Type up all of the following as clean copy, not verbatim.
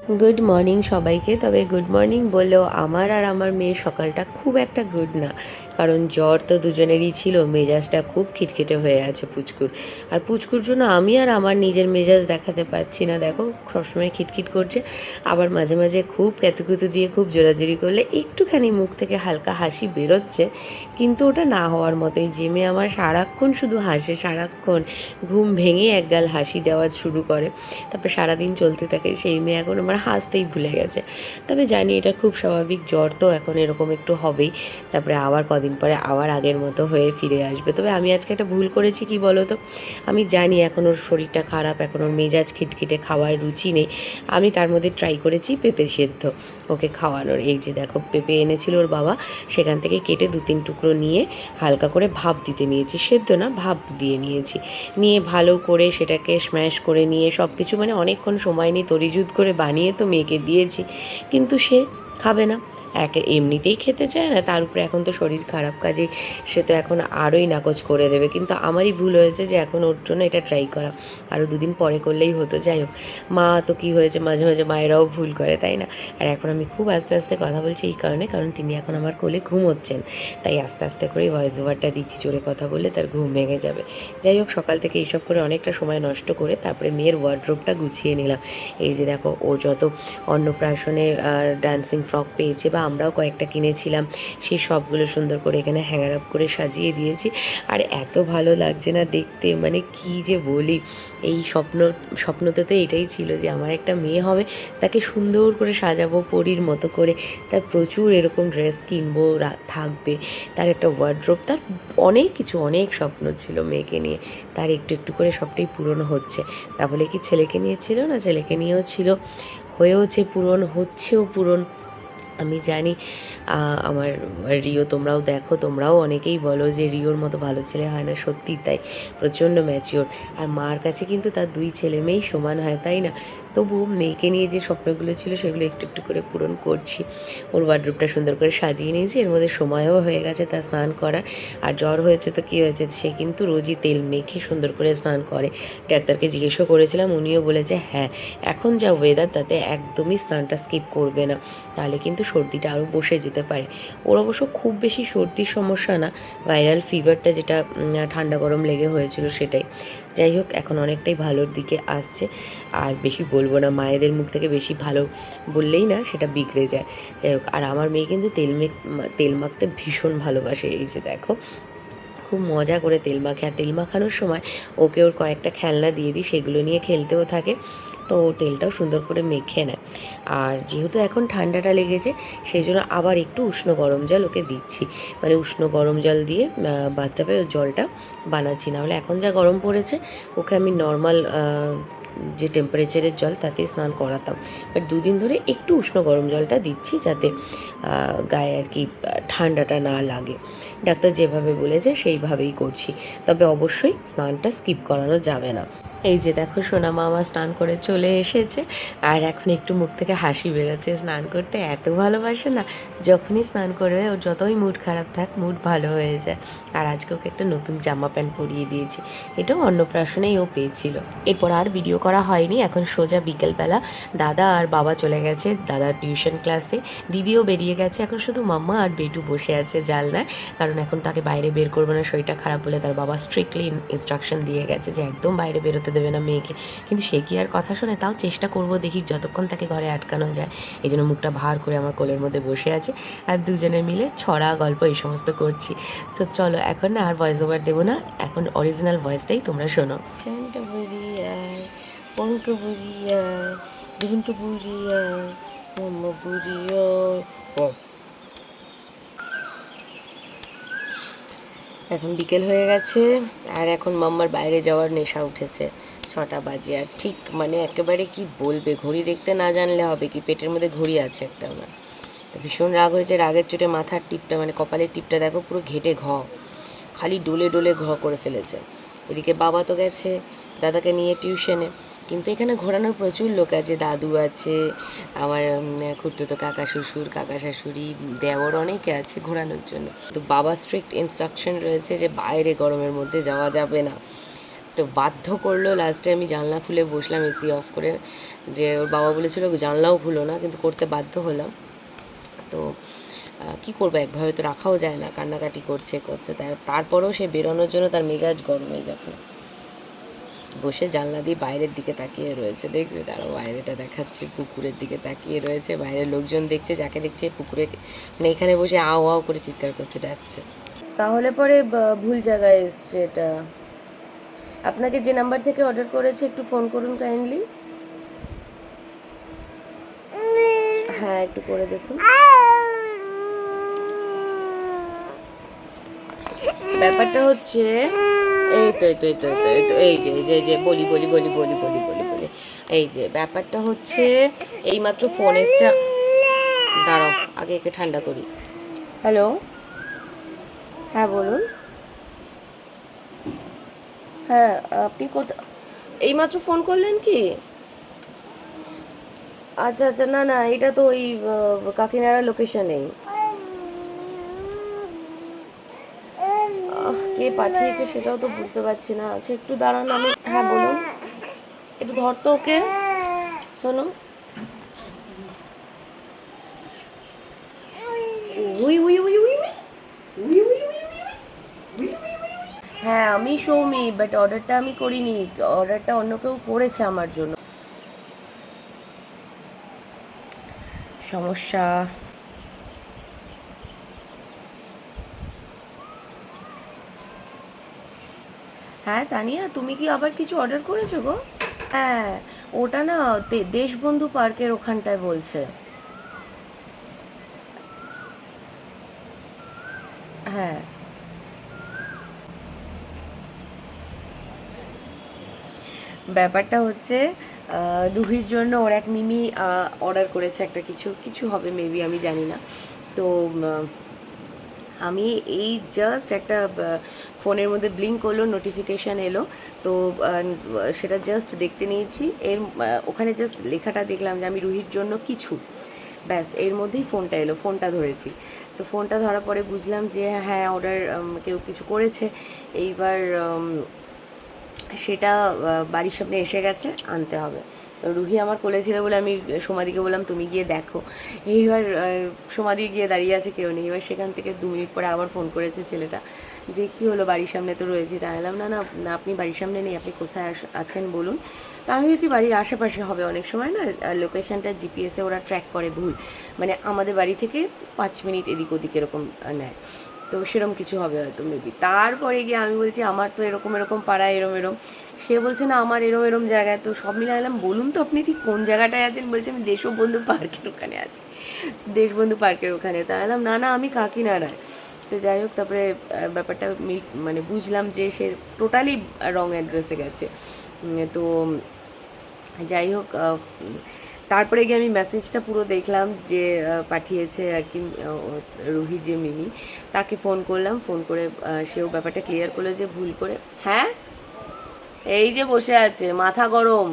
Good morning সবাইকে। তবে good morning বললেও আমার আর আমার মেয়ের সকালটা খুব একটা গুড না, কারণ জ্বর তো দুজনেরই ছিল। মেজাজটা খুব খিটখিটে হয়ে আছে পুচকুর। আর পুচকুর জন্য আমি আর আমার নিজের মেজাজ দেখাতে পারছি না। দেখো সবসময় খিটখিট করছে, আবার মাঝে মাঝে খুব ক্যাতুকুতু দিয়ে খুব জোরাজুরি করলে একটুখানি মুখ থেকে হালকা হাসি বেরোচ্ছে, কিন্তু ওটা না হওয়ার মতোই। যে মেয়ে আমার সারাক্ষণ শুধু হাসে, সারাক্ষণ ঘুম ভেঙে একগাল হাসি দেওয়া শুরু করে, তারপরে সারাদিন চলতে থাকে, সেই মেয়ে এখন আমার হাসতেই ভুলে গেছে। তবে জানি এটা খুব স্বাভাবিক, জ্বর তো এখন এরকম একটু হবেই, তারপরে আবার কদিন পরে আবার আগের মতো হয়ে ফিরে আসবে। তবে আমি আজকে একটা ভুল করেছি, কি বলো তো? আমি জানি এখন ওর শরীরটা খারাপ, এখন ওর মেজাজ খিটখিটে, খাওয়ার রুচি নেই। আমি তার মধ্যে ট্রাই করেছি পেঁপে সেদ্ধ ওকে খাওয়ানোর। এই যে দেখো, পেঁপে এনেছিল ওর বাবা, সেখান থেকে কেটে 2-3 টুকরো নিয়ে হালকা করে ভাপ দিতে নিয়েছি, সেদ্ধ না ভাপ দিয়ে নিয়েছি। নিয়ে ভালো করে সেটাকে স্ম্যাশ করে নিয়ে সব কিছু, মানে অনেকক্ষণ সময় নিয়ে তরিজুত করে বানিয়ে তো মেয়েকে দিয়েছি, কিন্তু সে খাবে না। এমনিতেই খেতে চায় না, তার উপরে এখন তো শরীর খারাপ, কাজে সে তো এখন আরোই নাকচ করে দেবে। কিন্তু আমারই ভুল হয়েছে যে এখন ওর জন্য এটা ট্রাই করা, আরও 2 দিন পরে করলেই হতো। যাই হোক, মা তো কী হয়েছে, মাঝে মাঝে মায়েরাও ভুল করে, তাই না? আর এখন আমি খুব আস্তে আস্তে কথা বলছি এই কারণে, কারণ তিনি এখন আমার কোলে ঘুমোচ্ছেন, তাই আস্তে আস্তে করেই ভয়েস ওভারটা দিচ্ছি, জোরে কথা বললে তার ঘুম ভেঙে যাবে। যাই হোক, সকাল থেকে এইসব করে অনেকটা সময় নষ্ট করে তারপরে মেয়ের ওয়ার্ড্রোবটা গুছিয়ে নিলাম। এই যে দেখো, ও যত অন্নপ্রাশনে ডান্সিং ফ্রক পেয়েছে, বা আমরাও কয়েকটা কিনেছিলাম, সেই সবগুলো সুন্দর করে এখানে হ্যাঙ্গার আপ করে সাজিয়ে দিয়েছি। আর এত ভালো লাগছে না দেখতে, মানে কি যে বলি, এই স্বপ্নতে তো এটাই ছিল যে আমার একটা মেয়ে হবে, তাকে সুন্দর করে সাজাবো পরীর মতো করে, তার প্রচুর এরকম ড্রেস কিনবো, থাকবে তার একটা ওয়ার্ড্রোব, তার অনেক কিছু, অনেক স্বপ্ন ছিল মেয়েকে নিয়ে। তার একটু একটু করে সবটাই পূরণ হচ্ছে। তা বলে কি ছেলেকে নিয়ে ছিল না? ছেলেকে নিয়েও ছিল, হয়েওছে পূরণ, হচ্ছেও পূরণ। আমি জানি আমার রিও, তোমরাও দেখো, তোমরাও অনেকেই বলো যে রিওর মতো ভালো ছেলে হয় না, সত্যিই তাই, প্রচণ্ড ম্যাচিওর। আর মার কাছে কিন্তু তার 2 ছেলে মেয়েই সমান হয়, তাই না? তবুও মেয়েকে নিয়ে যে স্বপ্নগুলো ছিল সেগুলো একটু একটু করে পূরণ করছি। ওর ওয়ার্ড্রোবটা সুন্দর করে সাজিয়ে নিয়েছি, এর মধ্যে সময়ও হয়ে গেছে তার স্নান করার। আর জ্বর হয়েছে তো কী হয়েছে, সে কিন্তু রোজই তেল মেখে সুন্দর করে স্নান করে। ডাক্তারকে জিজ্ঞেসও করেছিলাম, উনিও বলেছে হ্যাঁ, এখন যা ওয়েদার তাতে একদমই স্নানটা স্কিপ করবে না, তাহলে কিন্তু সর্দিটা আরও বসে যেতে পারে। ওর অবশ্য খুব বেশি সর্দির সমস্যা না, ভাইরাল ফিভারটা যেটা ঠান্ডা গরম লেগে হয়েছিল সেটাই। যাই হোক, এখন অনেকটাই ভালোর দিকে আসছে। আর বেশি বলবো না, মায়েদের মুখ থেকে বেশি ভালো বললেই না সেটা বিগড়ে যায়। যাই হোক, আর আমার মেয়ে কিন্তু তেল মাখতে ভীষণ ভালোবাসে। এই যে দেখো, খুব মজা করে তেল মাখে। আর তেল মাখানোর সময় ওকে ওর কয়েকটা খেলনা দিয়ে দিই, সেগুলো নিয়ে খেলতেও থাকে, তো ও তেলটাও সুন্দর করে মেখে নেয়। আর যেহেতু এখন ঠান্ডাটা লেগেছে, সেই জন্য আবার একটু উষ্ণ গরম জল ওকে দিচ্ছি, মানে উষ্ণ গরম জল দিয়ে বাথটাবে ওর জলটা বানাচ্ছি। নাহলে এখন যা গরম পড়েছে, ওকে আমি নর্মাল যে টেম্পারেচারের জল তাতেই স্নান করাতাম, বাট 2 দিন ধরে একটু উষ্ণ গরম জলটা দিচ্ছি, যাতে গায়ে আর কি ঠান্ডাটা না লাগে। ডাক্তার যেভাবে বলেছে সেইভাবেই করছি, তবে অবশ্যই স্নানটা স্কিপ করানো যাবে না। এই যে দেখো, সোনা মামা স্নান করে চলে এসেছে, আর এখন একটু মুখ থেকে হাসি বেরোচ্ছে। স্নান করতে এত ভালোবাসে না, যখনই স্নান করবে ওর যতই মুড খারাপ থাক, মুড ভালো হয়ে যায়। আর আজকে ওকে একটা নতুন জামা প্যান্ট পরিয়ে দিয়েছি, এটাও অন্নপ্রাশনেই ও পেয়েছিল। এরপর আর ভিডিও করা হয়নি। এখন সোজা বিকেলবেলা দাদা আর বাবা চলে গেছে দাদার টিউশন ক্লাসে, দিদিও বেরিয়ে গেছে, এখন শুধু মাম্মা আর বেটু বসে আছে জানলায়, কারণ এখন তাকে বাইরে বের করবে না, শরীরটা খারাপ বলে তার বাবা স্ট্রিক্টলি ইনস্ট্রাকশন দিয়ে গেছে যে একদম বাইরে বেরোতে দেবে না মেয়েকে। কিন্তু সে কি আর কথা শোনে, তাও চেষ্টা করব, দেখি যতক্ষণ তাকে ঘরে আটকানো যায়। এই জন্য মুখটা ভার করে আমার কোলের মধ্যে বসে আছে, আর দুজনে মিলে ছড়া গল্প এই সমস্ত করছি। তো চলো, এখন না আর ভয়েস ওভার দেবো না, এখন অরিজিনাল ভয়েসটাই তোমরা শোনো। চানটা বুড়িয়া, পঙ্ক বুড়িয়া, দুগুনটা বুড়িয়া, মাম্মা বুড়িয়া। এখন বিকেল হয়ে গেছে, আর এখন মাম্মার বাইরে যাওয়ার নেশা উঠেছে। 6টা বাজে, আর ঠিক মানে একেবারে কি বলবে, ঘড়ি দেখতে না জানলে হবে কি, পেটের মধ্যে ঘড়ি আছে একটা আমার। তো ভীষণ রাগ হয়েছে, রাগের চোটে মাথার টিপটা, মানে কপালের টিপটা দেখো পুরো ঘেটে খালি ডলে ডলে করে ফেলেছে। এদিকে বাবা তো গেছে দাদাকে নিয়ে টিউশনে, কিন্তু এখানে ঘোরানোর প্রচুর লোক আছে, দাদু আছে, আমার খুড়তুতো কাকা শ্বশুর, কাকা শাশুড়ি, দেওর, অনেকে আছে ঘোরানোর জন্য। তো বাবা স্ট্রিক্ট ইনস্ট্রাকশন রয়েছে যে বাইরে গরমের মধ্যে যাওয়া যাবে না। তো বাধ্য করলো লাস্টে, আমি জানলা খুলে বসলাম এসি অফ করে, যে ওর বাবা বলেছিল জানলাও খুলো না, কিন্তু করতে বাধ্য হলাম। তো কি করবো, একভাবে তো রাখাও যায় না, কান্নাকাটি করছে তারপরেও সে বেরোনোর জন্য তার মেজাজ গরম হয়ে যাবে, বসে জানলা দিয়ে বাইরের দিকে তাকিয়ে রয়েছে। দেখবে তারা বাইরেটা দেখাচ্ছে, পুকুরের দিকে তাকিয়ে রয়েছে, বাইরের লোকজন দেখছে, যাকে দেখছে পুকুরে মানে এখানে বসে আও আও করে চিৎকার করছে, ডাকছে। তাহলে পরে ভুল জায়গায় এসছে এটা। আপনাকে যে নাম্বার থেকে অর্ডার করেছে একটু ফোন করুন কাইন্ডলি। হ্যাঁ একটু করে দেখুন। ব্যাপারটা হচ্ছে এই তো এই তো এই তো এই তো এই যে এই যে বলি বলি বলি বলি বলি বলি বলি এই যে ব্যাপারটা হচ্ছে, এইমাত্র ফোন এসছে। দাঁড়াও আগে একে ঠান্ডা করি। হ্যালো, হ্যাঁ বলুন। হ্যাঁ আপনি কোথা, এইমাত্র ফোন করলেন কি? আচ্ছা আচ্ছা, না না এটা তো ওই কাকিনাড়া লোকেশনেই। কে পাঠিয়েছে সেটাও তো বুঝতে পারছি না। আচ্ছা একটু দাঁড়ান, আমি, হ্যাঁ বলুন, একটু ধর তো ওকে। শোনো, হ্যাঁ আমি সৌমি, বাট অর্ডারটা আমি করিনি, অর্ডারটা অন্য কেউ করেছে আমার জন্য। সমস্যা। হ্যাঁ তানিয়া, তুমি কি আবার কিছু অর্ডার করেছো গো? হ্যাঁ ওটা না দেশবন্ধু পার্কের ওখানটায় বলছে। হ্যাঁ ব্যাপারটা হচ্ছে রুহির জন্য ওর এক মিমি অর্ডার করেছে, একটা কিছু কিছু হবে মেবি, আমি জানি না। তো আমি এই জাস্ট একটা ফোনের মধ্যে ব্লিঙ্ক করলো, নোটিফিকেশান এলো, তো সেটা জাস্ট দেখতে নিয়েছি। এর ওখানে জাস্ট লেখাটা দেখলাম যে আমি রুহির জন্য কিছু, ব্যাস এর মধ্যেই ফোনটা এলো, ফোনটা ধরেছি। তো ফোনটা ধরার পরে বুঝলাম যে হ্যাঁ অর্ডার কেউ কিছু করেছে। এইবার সেটা বাড়ির সামনে এসে গেছে, আনতে হবে। তো রুহি আমার কোলে ছিল বলে আমি সোমাদিকে বললাম তুমি গিয়ে দেখো। এইবার সোমাদি গিয়ে দাঁড়িয়ে আছে, কেউ নেই। এবার সেখান থেকে 2 মিনিট পরে আবার ফোন করেছে ছেলেটা, যে কী হলো, বাড়ির সামনে তো রয়েছি। তাই এলাম, না না আপনি বাড়ির সামনে নেই, আপনি কোথায় আছেন বলুন। তো আমি ভেবেছি বাড়ির আশেপাশে হবে, অনেক সময় না লোকেশানটা জিপিএসে ওরা ট্র্যাক করে ভুল, মানে আমাদের বাড়ি থেকে 5 মিনিট এদিক ওদিক এরকম নেয়। তো সেরকম কিছু হবে হয়তো মেবি। তারপরে গিয়ে আমি বলছি আমার তো এরকম এরকম পাড়ায় এরম এরম, সে বলছে না আমার এরম এরম জায়গায়। তো সব মিলে এলাম, বলুন তো আপনি ঠিক কোন জায়গাটায় আছেন? বলছে আমি দেশবন্ধু পার্কের ওখানে আছি, দেশবন্ধু পার্কের ওখানে। তা এলাম, না না আমি কাকিনাড়ায়। তো যাই হোক, তারপরে ব্যাপারটা মানে বুঝলাম যে সে টোটালি রং অ্যাড্রেসে গেছে। তো যাই হোক, তারপরে গিয়ে আমি মেসেজটা পুরো দেখলাম যে পাঠিয়েছে আর কি রুহির যে মিমি, তাকে ফোন করলাম। ফোন করে সেও ব্যাপারটা ক্লিয়ার করলো যে ভুল করে, হ্যাঁ এই যে বসে আছে মাথা গরম,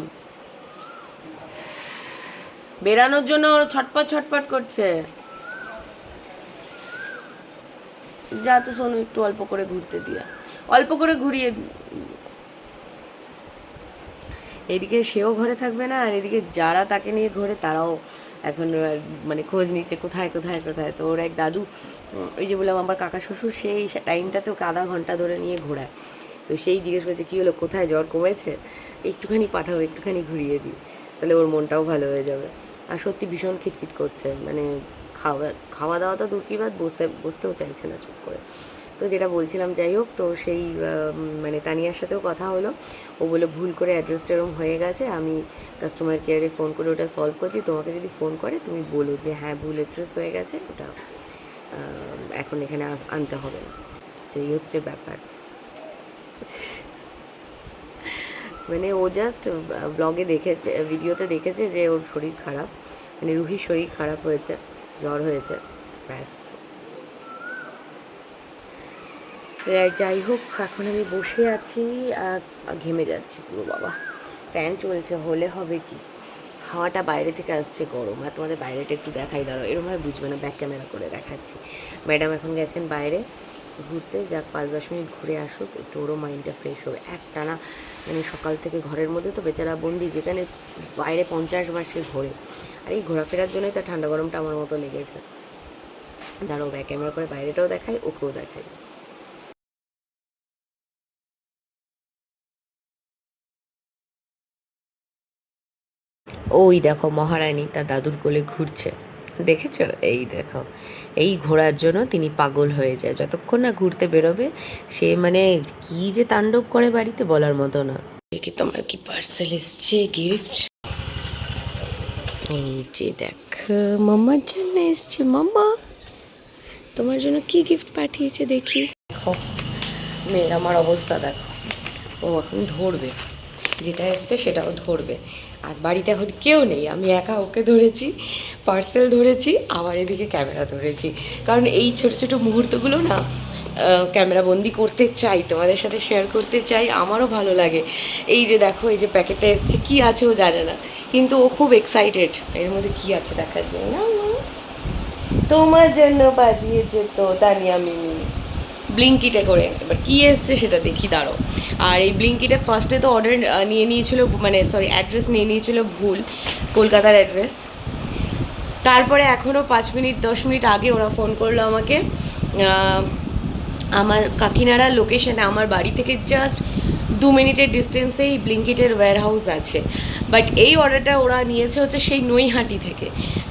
বেরানোর জন্য ওর ছটপট ছটপট করছে। যা তো শোনো, একটু অল্প করে ঘুরতে দিয়া, অল্প করে ঘুরিয়ে। এদিকে সেও ঘরে থাকবে না, আর এদিকে যারা তাকে নিয়ে ঘোরে তারাও এখন মানে খোঁজ নিচ্ছে কোথায় কোথায় কোথায়। তো ওর এক দাদু, ওই যে বললাম আমার কাকা শ্বশুর, সেই টাইমটাতে ওকে আধা ঘন্টা ধরে নিয়ে ঘোরায়। তো সেই জিজ্ঞেস করছে কী হলো, কোথায়, জ্বর কমেছে, একটুখানি পাঠাও, একটুখানি ঘুরিয়ে দিই, তাহলে ওর মনটাও ভালো হয়ে যাবে। আর সত্যি ভীষণ খিটখিট করছে, মানে খাওয়া খাওয়া দাওয়া তো দূর কি বাদ, বসতেও চাইছে না চুপ করে। তো যেটা বলছিলাম, যাই হোক, তো সেই মানে তানিয়ার সাথেও কথা হলো। ও বলে ভুল করে অ্যাড্রেসটা এরকম হয়ে গেছে, আমি কাস্টমার কেয়ারে ফোন করে ওটা সলভ করছি, তোমাকে যদি ফোন করে তুমি বলো যে হ্যাঁ ভুল অ্যাড্রেস হয়ে গেছে, ওটা এখন এখানে আনতে হবে না। তো এই হচ্ছে ব্যাপার। মানে ও জাস্ট ব্লগে দেখেছে, ভিডিওতে দেখেছে যে ওর শরীর খারাপ, মানে রুহির শরীর খারাপ হয়েছে, জ্বর হয়েছে, ব্যাস। যাই হোক, এখন আমি বসে আছি, ঘেমে যাচ্ছি পুরো বাবা, ফ্যান চলছে, হলে হবে কি, হাওয়াটা বাইরে থেকে আসছে গরম। আর তোমাদের বাইরেটা একটু দেখাই, দাঁড়ো এরমভাবে বুঝবে না, ব্যাক ক্যামেরা করে দেখাচ্ছি। ম্যাডাম এখন গেছেন বাইরে, ঘুরতে, যাক 5-10 মিনিট ঘুরে আসুক, একটু ওরও মাইন্ডটা ফ্রেশ হবে। একটানা মানে সকাল থেকে ঘরের মধ্যে তো বেচারা বন্দি, যেখানে বাইরে 50 বার সে ঘোরে। আর এই ঘোরাফেরার জন্যই তার ঠান্ডা গরমটা আমার মতো লেগেছে। দাঁড়াও ব্যাক ক্যামেরা করে বাইরেটাও দেখাই, ওকেও দেখাই। ওই দেখো মহারানী তার দাদুর কোলে ঘুরছে, দেখেছো? এই দেখো, এই ঘোরার জন্য তিনি পাগল হয়ে যায়। যতক্ষণ না ঘুরতে বেরোবে সে মানে কি যে তাণ্ডব করে বাড়িতে বলার মতো না। দেখি তোমার কি পার্সেল এসছে, গিফট। এই যে দেখো মামার জন্য এসছে। মামা তোমার জন্য কি গিফট পাঠিয়েছে দেখি। দেখো মেয়ের আমার অবস্থা দেখো, ও এখন ধরবে, যেটা এসছে সেটাও ধরবে। আর বাড়িতে এখন কেউ নেই, আমি একা ওকে ধরেছি, পার্সেল ধরেছি, আবার এদিকে ক্যামেরা ধরেছি। কারণ এই ছোট ছোট মুহূর্তগুলো না ক্যামেরা বন্দি করতে চাই, তোমাদের সাথে শেয়ার করতে চাই, আমারও ভালো লাগে। এই যে দেখো, এই যে প্যাকেটটা এসছে, কি আছে ও জানে না, কিন্তু ও খুব এক্সাইটেড এর মধ্যে কি আছে দেখার জন্য। না না, তোমার জন্য পাঠিয়েছে তো তানিয়া মিমি, ব্লিঙ্কিটে করে। এবার কী এসছে সেটা দেখি, দাঁড়ো। আর এই ব্লিঙ্কিটে ফার্স্টে তো অর্ডার নিয়ে নিয়েছিল, মানে সরি অ্যাড্রেস নিয়ে নিয়েছিল ভুল, কলকাতার অ্যাড্রেস। তারপরে এখনও 5 মিনিট 10 মিনিট আগে ওরা ফোন করলো আমাকে, আমার কাকিনাড়া লোকেশানে, আমার বাড়ি থেকে জাস্ট 2 মিনিটের ডিস্টেন্সেই ব্লিঙ্কিটের ওয়্যার হাউস আছে। বাট এই অর্ডারটা ওরা নিয়েছে হচ্ছে সেই নৈহাটি থেকে।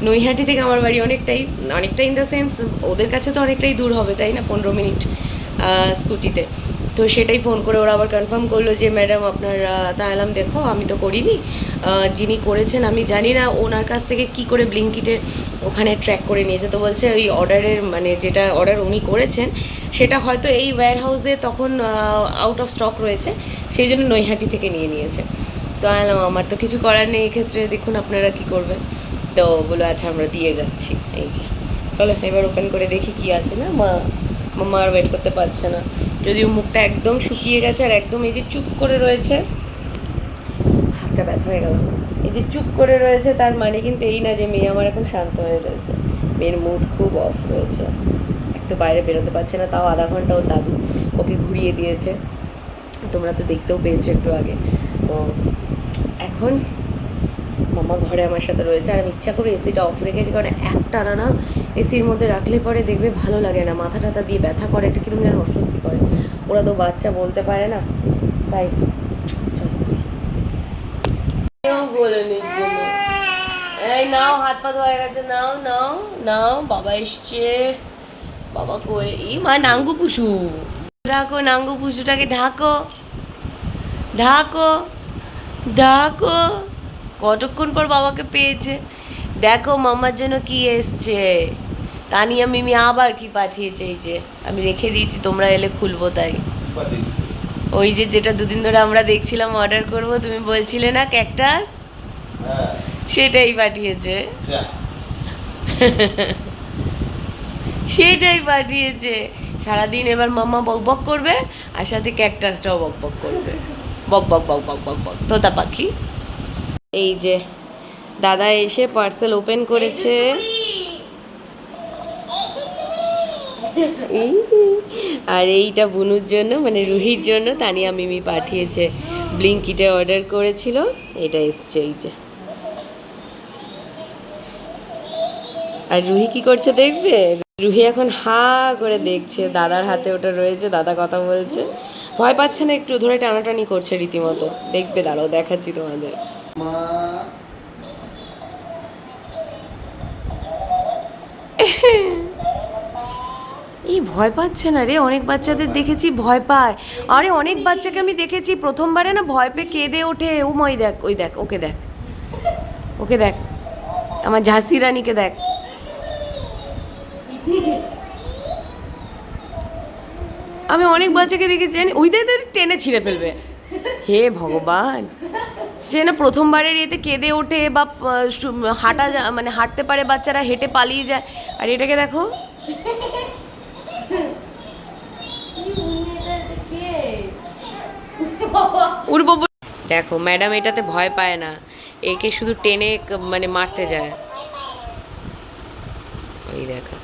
নৈহাটি থেকে আমার বাড়ি অনেকটাই, অনেকটাই ইন দ্য সেন্স ওদের কাছে তো অনেকটাই দূর হবে, তাই না? 15 মিনিট স্কুটিতে। তো সেটাই ফোন করে ওরা আবার কনফার্ম করলো যে ম্যাডাম আপনার, তাহলে দেখো আমি তো করিনি, যিনি করেছেন আমি জানি না ওনার কাছ থেকে কি করে ব্লিঙ্কিটে ওখানে ট্র্যাক করে নিয়েছে। তো বলছে ওই অর্ডারের মানে যেটা অর্ডার উনি করেছেন সেটা হয়তো এই ওয়্যার হাউসে তখন আউট অফ স্টক রয়েছে, সেই জন্য নৈহাটি থেকে নিয়ে নিয়েছে। তো আমার তো কিছু করার নেই এক্ষেত্রে, দেখুন আপনারা কি করবেন। তো বলো আচ্ছা আমরা দিয়ে যাচ্ছি। এই যে চলো এবার ওপেন করে দেখি কি আছে। না মামা আর ওয়েট করতে পারছে না, যদিও মুখটা একদম শুকিয়ে গেছে আর একদম এই যে চুপ করে রয়েছে, হাতটা ব্যথা হয়ে গেল। এই যে চুপ করে রয়েছে তার মানে কিন্তু এই না যে মেয়ে আমার এখন শান্ত হয়ে রয়েছে, মেয়ের মুড খুব অফ রয়েছে, একটু বাইরে বেরোতে পারছে না। তাও আধা ঘন্টা ওর দাদু ওকে ঘুরিয়ে দিয়েছে, তোমরা তো দেখতেও পেয়েছো একটু আগে। তো এখন মামা ঘরে আমার সাথে রয়েছে, আর আমি ইচ্ছা করে এসিটা অফ রেখেছি, কারণ একটানা না এসির মধ্যে রাখলে পরে দেখবে ভালো লাগে না, মাথা টাথা দিয়ে ব্যথা করে, একটা কিরকম যেন অস্বস্তি করে। ওরা তো বাচ্চা বলতে পারে না, তাই বলেনি। এই নাও, হাত পা ধোয়া গেছে, নাও নাও নাও, বাবা এসছে, বাবা কই, এই মা নাঙ্গু পুষু, ঢাকো নাঙ্গু পুষুটাকে, ঢাকো ঢাকো ঢাকো। কতক্ষণ পর বাবাকে পেয়েছে। দেখো মামার জন্য কি এসছে, তানিয়া মিমি আবার কি পাঠিয়েছে, এই যে আমি রেখে দিয়েছি, তোমরা এলে খুলবো তাই। ওই যে যেটা দুদিন ধরে আমরা দেখছিলাম অর্ডার করব, তুমি বলছিলে না ক্যাকটাস, সেটাই পাঠিয়েছে। সেটাই পাঠিয়েছে। সারাদিন এবার মাম্মা বক বক করবে, আর সাথে ক্যাকটাসটাও বক বক করবে, বক বক বক বক বক বক, তোতা পাখি। এই যে দাদা এসে পার্সেল ওপেন করেছে, এই আর এইটা বুনুর জন্য মানে রুহির জন্য তানিয়া মিমি পাঠিয়েছে, ব্লিঙ্কিটে অর্ডার করেছিল, এটা এসছে। এই যে আর রুহি কি করছে দেখবে, রুহি এখন হা করে দেখছে, দাদার হাতে ওটা রয়েছে, দাদা কথা বলছে, ভয় পাচ্ছে না একটু, ধরে টানাটানি করছে রীতিমতো, দেখবে দাঁড়াও দেখাচ্ছি তোমাদের। এই ভয় পাচ্ছে না রে, অনেক বাচ্চাদের দেখেছি ভয় পায়, আরে অনেক বাচ্চাকে আমি দেখেছি প্রথমবারে না ভয় পেয়ে কেঁদে ওঠে। ও মই দেখ, ওই দেখ, ওকে দেখ, ওকে দেখ, আমার ঝাঁসি রানীকে দেখ। আমি অনেক বাচ্চাকে দেখেছি জানি, ওই দেখ টেনে ছিঁড়ে ফেলবে, হে ভগবান। সে না প্রথমবারের ইয়েতে কেঁদে ওঠে, বা হাঁটা মানে হাঁটতে পারে বাচ্চারা, হেঁটে পালিয়ে যায়, আর এটাকে দেখো। উড়বো, দেখো ম্যাডাম এটাতে ভয় পায় না, একে শুধু টেনে মানে মারতে যায়। ওই দেখো,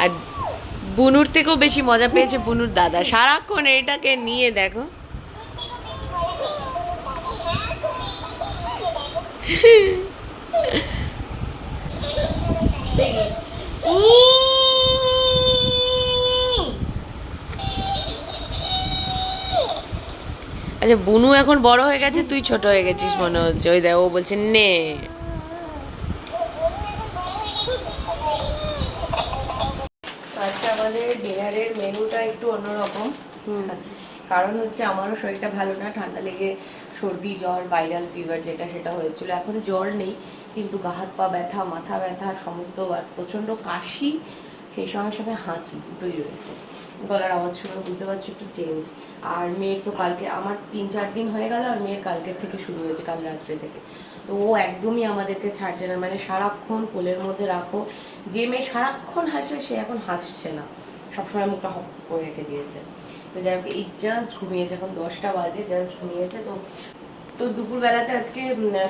আর বুনুর থেকেও বেশি মজা পেয়েছে বুনুর দাদা, সারাক্ষণ এটাকে নিয়ে দেখো। আচ্ছা বুনু এখন বড় হয়ে গেছে, তুই ছোট হয়ে গেছিস মনে হচ্ছে। ওই দেখ ও বলছে নে। আজকে আমাদের ডিনারের মেনুটা একটু অন্যরকম, কারণ হচ্ছে আমারও শরীরটা ভালো না, ঠান্ডা লেগে সর্দি জ্বর ভাইরাল ফিভার যেটা সেটা হয়েছিল। এখন জ্বর নেই, কিন্তু গা হাত পা ব্যথা, মাথা ব্যথা সমস্ত, আর প্রচণ্ড কাশি, সেই সঙ্গে সঙ্গে হাঁচি দুটোই রয়েছে। গলার আওয়াজ শুনে বুঝতে পারছি একটু চেঞ্জ। আর মেয়ের তো কালকে, আমার 3-4 দিন হয়ে গেল, আর মেয়ের কালকের থেকে শুরু হয়েছে, কাল রাত্রে থেকে। তো ও একদমই আমাদেরকে ছাড়ছে না, মানে সারাক্ষণ কোলের মধ্যে রাখো। যে মেয়ে সারাক্ষণ হাসে সে এখন হাসছে না, সবসময় মুখটা হপ করে রেখে দিয়েছে। তো যাই হোক, এই জাস্ট ঘুমিয়েছে, এখন 10টা বাজে, জাস্ট ঘুমিয়েছে। তো তো দুপুরবেলাতে আজকে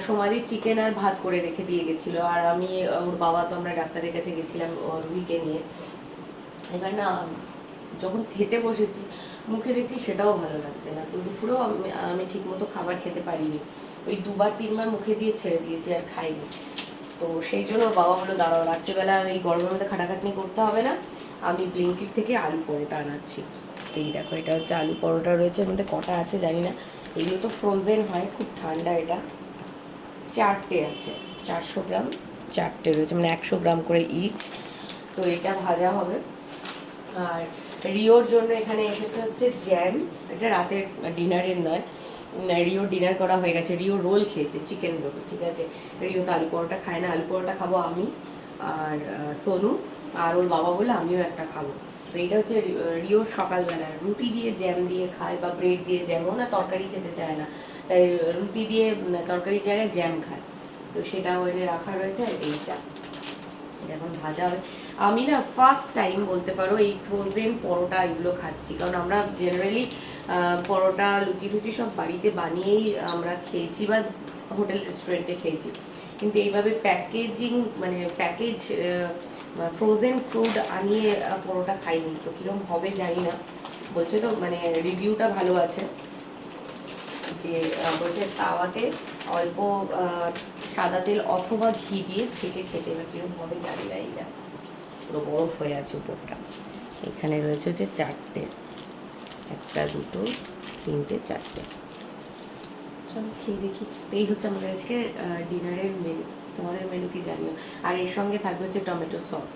সোমালি চিকেন আর ভাত করে রেখে দিয়ে গেছিলো, আর আমি ওর বাবা তো আমরা ডাক্তারের কাছে গেছিলাম রুহিকে নিয়ে। এবার না যখন খেতে বসেছি মুখে দেখছি সেটাও ভালো লাগছে না। তো দুপুরেও আমি ঠিক মতো খাবার খেতে পারিনি, ওই 2-3বার মুখে দিয়ে ছেড়ে দিয়েছি, আর খাইনি। তো সেই জন্য ওর বাবা বললো দাঁড়াও, রাত্রিবেলা এই গরমের মধ্যে খাটাখাটনি করতে হবে না, আমি ব্লিঙ্কিট থেকে আলু পরোটা আনাচ্ছি। এই দেখো, এটা হচ্ছে আলু পরোটা রয়েছে, এর মধ্যে কটা আছে জানি না, এগুলো তো ফ্রোজেন হয়, খুব ঠান্ডা। এটা 4টে আছে, 400 গ্রাম 4টে রয়েছে, মানে 100 গ্রাম করে ইচ। তো এটা ভাজা হবে। আর রিওর জন্য এখানে এসেছে হচ্ছে জ্যাম, এটা রাতের ডিনারের নয়, রিও ডিনার করা হয়ে গেছে, রিও রোল খেয়েছে, চিকেন রোল, ঠিক আছে। রিও তো আলু পরোটা খায় না, আলু পরোটা খাবো আমি আর সোনু, আর ওর বাবা বলে আমিও একটা খাবো। তো এইটা হচ্ছে রিওর সকালবেলা, রুটি দিয়ে জ্যাম দিয়ে খায় বা ব্রেড দিয়ে জ্যাম, ও না তরকারি খেতে চায় না, তাই রুটি দিয়ে তরকারির জায়গায় জ্যাম খায়। তো সেটা ওইটা রাখা রয়েছে। আর এইটা এখন ভাজা হবে। আমি না ফার্স্ট টাইম বলতে পারো এই ফ্রোজেন পরোটা এগুলো খাচ্ছি, কারণ আমরা জেনারেলি পরোটা লুচি টুচি সব বাড়িতে বানিয়েই আমরা খেয়েছি বা হোটেল রেস্টুরেন্টে খেয়েছি, কিন্তু এইভাবে প্যাকেজিং মানে প্যাকেজ ফ্রোজেন ফুড আনিয়ে পরোটা খাইনি। তো কীরকম হবে জানি না, বলছে তো মানে রিভিউটা ভালো আছে, যে বলছে তাওয়াতে অল্প সাদা তেল অথবা ঘি দিয়ে ছেঁকে খেতে, এবার কিরকম হবে জানি না। এইটা পুরো বরফ হয়ে আছে উপরটা। এখানে রয়েছে হচ্ছে 4টে, 1 2 3 4টে। চলো খেয়ে দেখি। তো এই হচ্ছে আমাদের আজকে ডিনারের মেনু, তোমাদের মেনু কি জানিও। আর এর সঙ্গে থাকবে হচ্ছে টমেটো সস,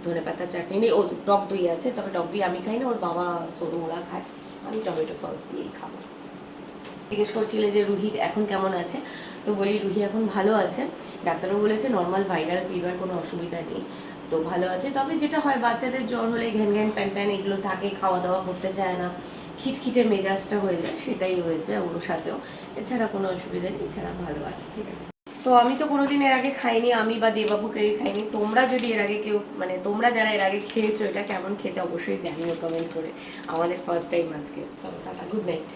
ধনে পাতা চাটনি নেই, ও টক দই আছে, তবে টক দই আমি খাই না, ওর বাবা সোনু ওরা খায়, আমি টমেটো সস দিয়েই খাবো। জিজ্ঞেস করছিলে যে রুহি এখন কেমন আছে, তো বলি রুহি এখন ভালো আছে, ডাক্তারও বলেছে নর্মাল ভাইরাল ফিভার, কোনো অসুবিধা নেই, তো ভালো আছে। তবে যেটা হয় বাচ্চাদের জ্বর হলে ঘ্যান ঘ্যান প্যান প্যান এগুলো থাকে, খাওয়া দাওয়া করতে চায় না, খিটখিটে মেজাজটা হয়ে যায়, সেটাই হয়েছে ওর সাথেও, এছাড়া কোনো অসুবিধা নেই, এছাড়া ভালো আছে, ঠিক আছে। তো আমি তো কোনোদিন এর আগে খাইনি, আমি বা দেবাবু কেউই খাইনি। তোমরা যদি এর আগে কেউ, মানে তোমরা যারা এর আগে খেয়েছো এটা কেমন খেতে অবশ্যই জানিও কমেন্ট করে। আমাদের ফার্স্ট টাইম আজকে। চলো টাটা, গুড নাইট।